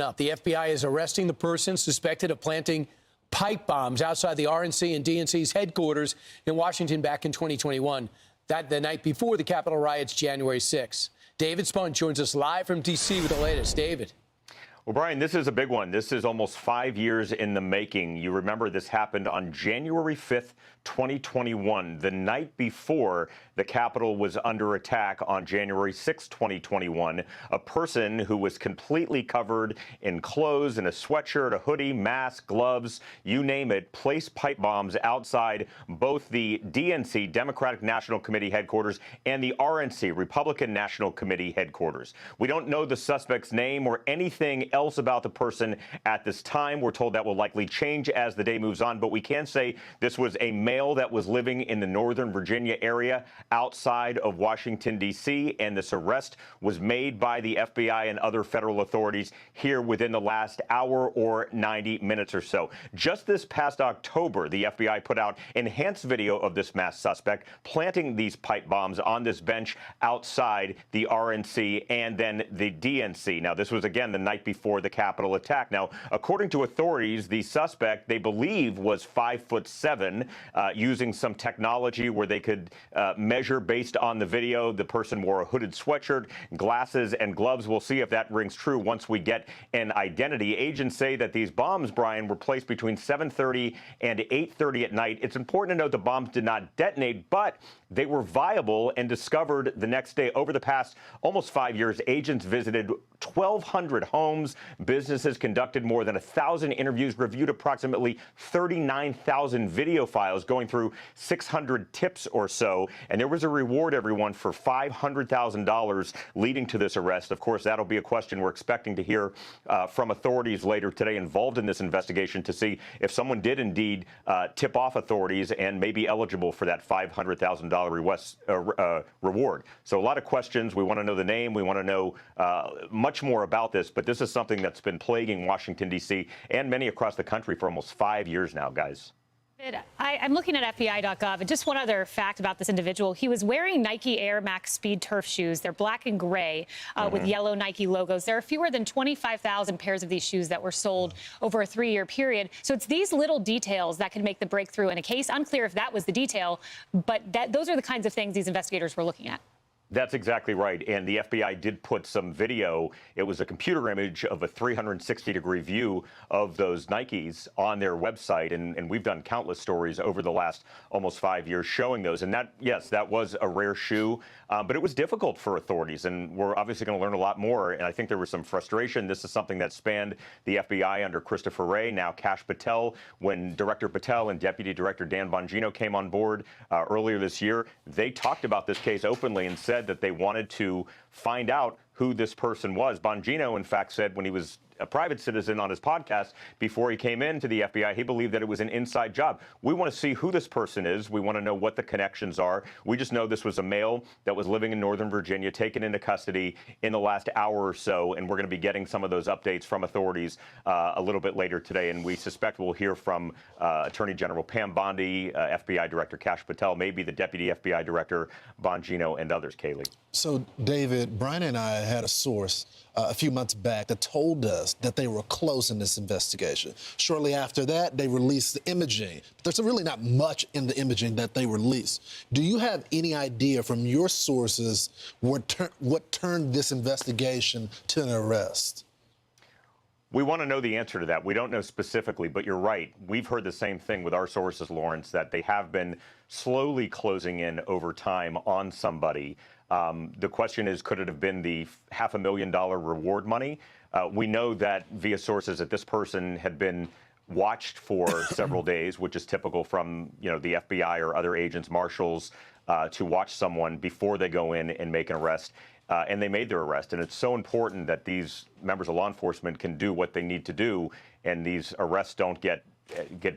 Up, the FBI is arresting the person suspected of planting pipe bombs outside the RNC and DNC's headquarters in Washington back in 2021. That the night before the Capitol riots, January 6. David Spunt joins us live from D.C. with the latest. David. Well, Brian, this is a big one. This is almost 5 years in the making. You remember this happened on January 5th, 2021, the night before the Capitol was under attack on January 6, 2021. A person who was completely covered in clothes, in a sweatshirt, a hoodie, mask, gloves, you name it, placed pipe bombs outside both the DNC, Democratic National Committee headquarters, and the RNC, Republican National Committee headquarters. We don't know the suspect's name or anything else about the person at this time. We're told that will likely change as the day moves on, but we can say this was a male that was living in the Northern Virginia area outside of Washington, D.C., and this arrest was made by the FBI and other federal authorities here within the last hour or 90 minutes or so. Just this past October, the FBI put out enhanced video of this masked suspect planting these pipe bombs on this bench outside the RNC and then the DNC. Now, this was, again, the night before the Capitol attack. Now, according to authorities, the suspect, they believe, was 5'7", using some technology where they could measure based on the video. The person wore a hooded sweatshirt, glasses, and gloves. We'll see if that rings true once we get an identity. Agents say that these bombs, Brian, were placed between 7:30 and 8:30 at night. It's important to note the bombs did not detonate, but they were viable and discovered the next day. Over the past almost 5 years, agents visited 1,200 homes, businesses, conducted more than 1,000 interviews, reviewed approximately 39,000 video files, going through 600 tips or so. And there was a reward, everyone, for $500,000 leading to this arrest. Of course, that'll be a question we're expecting to hear from authorities later today involved in this investigation to see if someone did indeed tip off authorities and may be eligible for that $500,000 reward. So a lot of questions. We want to know the name. We want to know much more about this. But this is something that's been plaguing Washington, D.C. and many across the country for almost 5 years now, guys. I'm looking at FBI.gov, and just one other fact about this individual. He was wearing Nike Air Max Speed Turf shoes. They're black and gray with yellow Nike logos. There are fewer than 25,000 pairs of these shoes that were sold over a 3-year period. So it's these little details that can make the breakthrough in a case. Unclear if that was the detail, but those are the kinds of things these investigators were looking at. That's exactly right. And the FBI did put some video. It was a computer image of a 360-degree view of those Nikes on their website. And we've done countless stories over the last almost 5 years showing those. And that, yes, that was a rare shoe, but it was difficult for authorities. And we're obviously going to learn a lot more. And I think there was some frustration. This is something that spanned the FBI under Christopher Wray, now Kash Patel. When Director Patel and Deputy Director Dan Bongino came on board earlier this year, they talked about this case openly and said that they wanted to find out who this person was. Bongino, in fact, said when he was a private citizen on his podcast before he came into the FBI, he believed that it was an inside job. We want to see who this person is. We want to know what the connections are. We just know this was a male that was living in Northern Virginia, taken into custody in the last hour or so, and we're going to be getting some of those updates from authorities a little bit later today, and we suspect we'll hear from Attorney General Pam Bondi, FBI Director Kash Patel, maybe the Deputy FBI Director Bongino, and others. Kaylee. So, David, Brian and I had a source a few months back that told us that they were close in this investigation. Shortly after that, they released the imaging. But there's really not much in the imaging that they released. Do you have any idea from your sources what turned this investigation to an arrest? We want to know the answer to that. We don't know specifically, but you're right. We've heard the same thing with our sources, Lawrence, that they have been slowly closing in over time on somebody. The question is, could it have been the $500,000 reward money? We know that via sources that this person had been watched for several days, which is typical from, the FBI or other agents, marshals, to watch someone before they go in and make an arrest. And they made their arrest. And it's so important that these members of law enforcement can do what they need to do, and these arrests don't get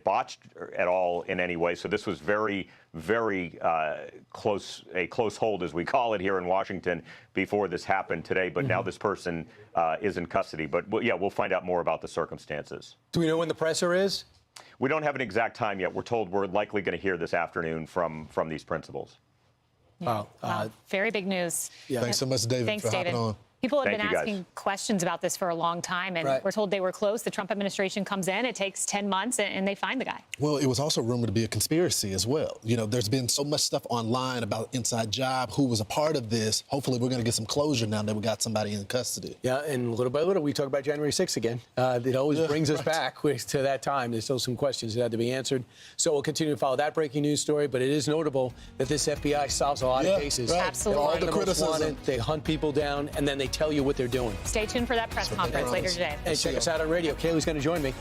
botched at all in any way. So this was very, very close hold, as we call it here in Washington, before this happened today. But now this person is in custody. But yeah, we'll find out more about the circumstances. Do we know when the presser is? We don't have an exact time yet. We're told we're likely going to hear this afternoon from these principals. Wow. Very big news. Yeah. Thanks so much, David, Thanks, for David. hopping on. People have Thank been you, guys. asking questions about this for a long time, and Right. we're told they were close. The Trump administration comes in, it takes 10 months, and they find the guy. Well, it was also rumored to be a conspiracy as well. You know, there's been so much stuff online about inside job, who was a part of this. Hopefully, we're going to get some closure now that we got somebody in custody. Yeah, and little by little, we talk about January 6th again. It always brings us back to that time. There's still some questions that had to be answered. So we'll continue to follow that breaking news story. But it is notable that this FBI solves a lot of cases. Right. Absolutely. They All find the most criticism. wanted, they hunt people down, and then they tell you what they're doing. Stay tuned for that press conference later today. And check us out on radio. Kaylee's going to join me.